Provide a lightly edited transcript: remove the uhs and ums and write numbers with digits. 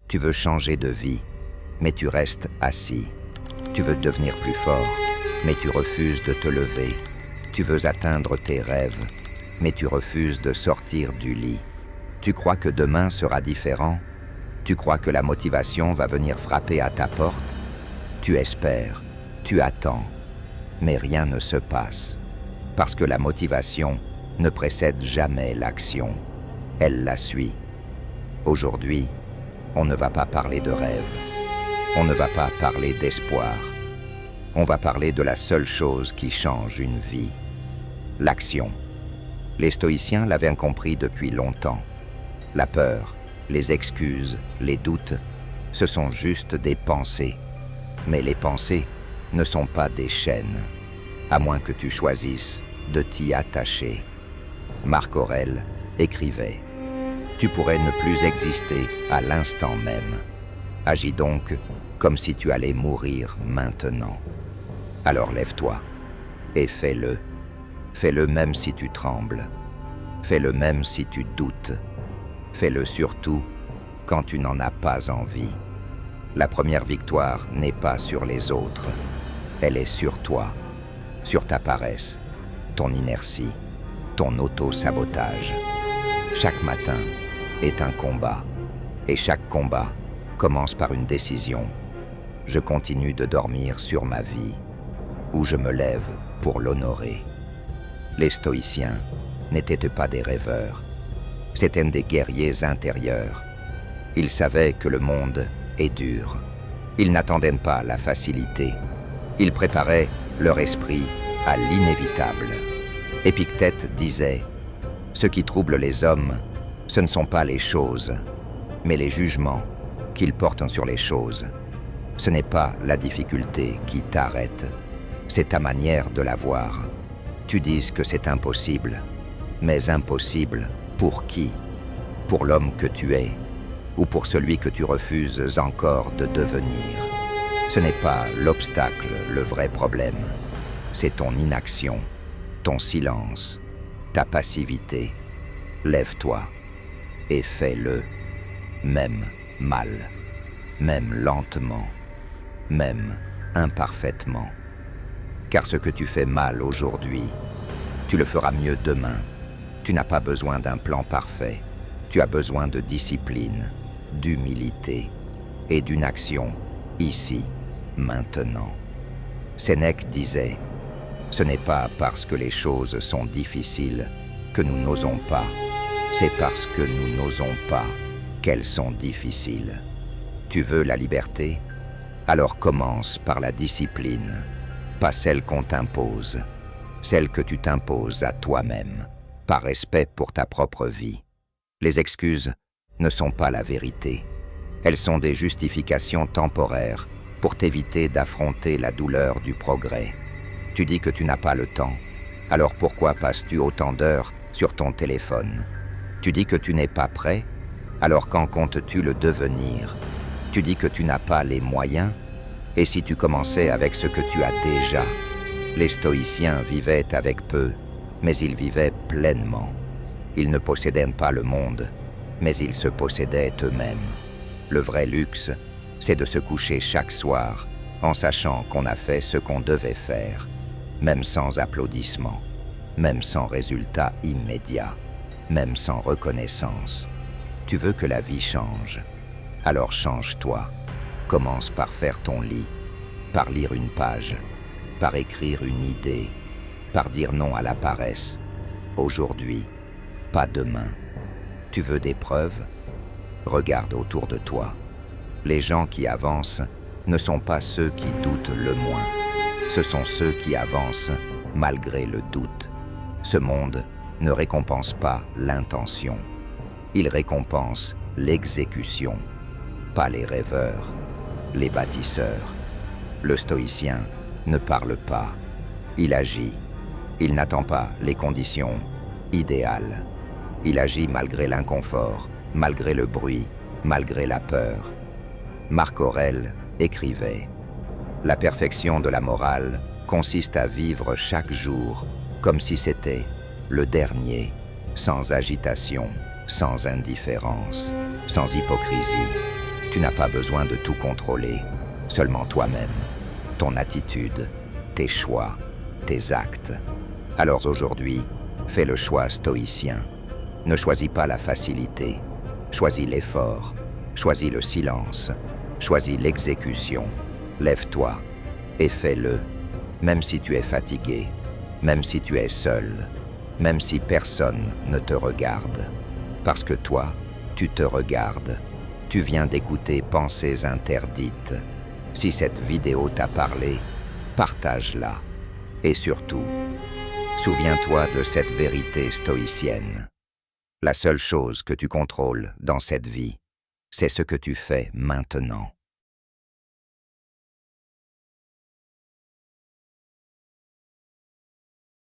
Tu veux changer de vie, mais tu restes assis. Tu veux devenir plus fort, mais tu refuses de te lever. Tu veux atteindre tes rêves, mais tu refuses de sortir du lit. Tu crois que demain sera différent? Tu crois que la motivation va venir frapper à ta porte? Tu espères, tu attends, mais rien ne se passe. Parce que la motivation ne précède jamais l'action. Elle la suit. Aujourd'hui, on ne va pas parler de rêve. On ne va pas parler d'espoir. On va parler de la seule chose qui change une vie. L'action. Les stoïciens l'avaient compris depuis longtemps. La peur, les excuses, les doutes, ce sont juste des pensées. Mais les pensées ne sont pas des chaînes, à moins que tu choisisses de t'y attacher. Marc Aurèle écrivait « Tu pourrais ne plus exister à l'instant même. Agis donc comme si tu allais mourir maintenant. Alors lève-toi et fais-le. Fais-le même si tu trembles. Fais-le même si tu doutes. Fais-le surtout quand tu n'en as pas envie. La première victoire n'est pas sur les autres. Elle est sur toi, sur ta paresse, ton inertie, ton auto-sabotage. Chaque matin est un combat, et chaque combat commence par une décision. Je continue de dormir sur ma vie, ou je me lève pour l'honorer. Les stoïciens n'étaient pas des rêveurs, c'étaient des guerriers intérieurs. Ils savaient que le monde est dur. Ils n'attendaient pas la facilité. Ils préparaient leur esprit à l'inévitable. Épictète disait « Ce qui trouble les hommes, ce ne sont pas les choses, mais les jugements qu'ils portent sur les choses. Ce n'est pas la difficulté qui t'arrête, c'est ta manière de la voir. Tu dis que c'est impossible, mais impossible pour qui? Pour l'homme que tu es, ou pour celui que tu refuses encore de devenir. Ce n'est pas l'obstacle le vrai problème, c'est ton inaction, ton silence, ta passivité. Lève-toi et fais-le, même mal, même lentement, même imparfaitement. Car ce que tu fais mal aujourd'hui, tu le feras mieux demain. Tu n'as pas besoin d'un plan parfait, tu as besoin de discipline, d'humilité et d'une action ici, maintenant. Sénèque disait « Ce n'est pas parce que les choses sont difficiles que nous n'osons pas, c'est parce que nous n'osons pas qu'elles sont difficiles. Tu veux la liberté? Alors commence par la discipline, pas celle qu'on t'impose, celle que tu t'imposes à toi-même, par respect pour ta propre vie. Les excuses ne sont pas la vérité. Elles sont des justifications temporaires pour t'éviter d'affronter la douleur du progrès. Tu dis que tu n'as pas le temps, alors pourquoi passes-tu autant d'heures sur ton téléphone? Tu dis que tu n'es pas prêt, alors quand comptes-tu le devenir? Tu dis que tu n'as pas les moyens, et si tu commençais avec ce que tu as déjà? Les stoïciens vivaient avec peu, mais ils vivaient pleinement. Ils ne possédaient pas le monde, mais ils se possédaient eux-mêmes. Le vrai luxe, c'est de se coucher chaque soir en sachant qu'on a fait ce qu'on devait faire, même sans applaudissements, même sans résultat immédiat, même sans reconnaissance. Tu veux que la vie change, alors change-toi. Commence par faire ton lit, par lire une page, par écrire une idée, par dire non à la paresse. Aujourd'hui, pas demain. Tu veux des preuves? Regarde autour de toi. Les gens qui avancent ne sont pas ceux qui doutent le moins. Ce sont ceux qui avancent malgré le doute. Ce monde ne récompense pas l'intention. Il récompense l'exécution, pas les rêveurs, les bâtisseurs. Le stoïcien ne parle pas, il agit. Il n'attend pas les conditions idéales. Il agit malgré l'inconfort, malgré le bruit, malgré la peur. Marc Aurèle écrivait « La perfection de la morale consiste à vivre chaque jour comme si c'était le dernier, sans agitation, sans indifférence, sans hypocrisie. Tu n'as pas besoin de tout contrôler, seulement toi-même, ton attitude, tes choix, tes actes. Alors aujourd'hui, fais le choix stoïcien. Ne choisis pas la facilité, choisis l'effort, choisis le silence, choisis l'exécution. Lève-toi et fais-le, même si tu es fatigué, même si tu es seul, même si personne ne te regarde. Parce que toi, tu te regardes. Tu viens d'écouter Pensées interdites. Si cette vidéo t'a parlé, partage-la. Et surtout, souviens-toi de cette vérité stoïcienne. La seule chose que tu contrôles dans cette vie, c'est ce que tu fais maintenant.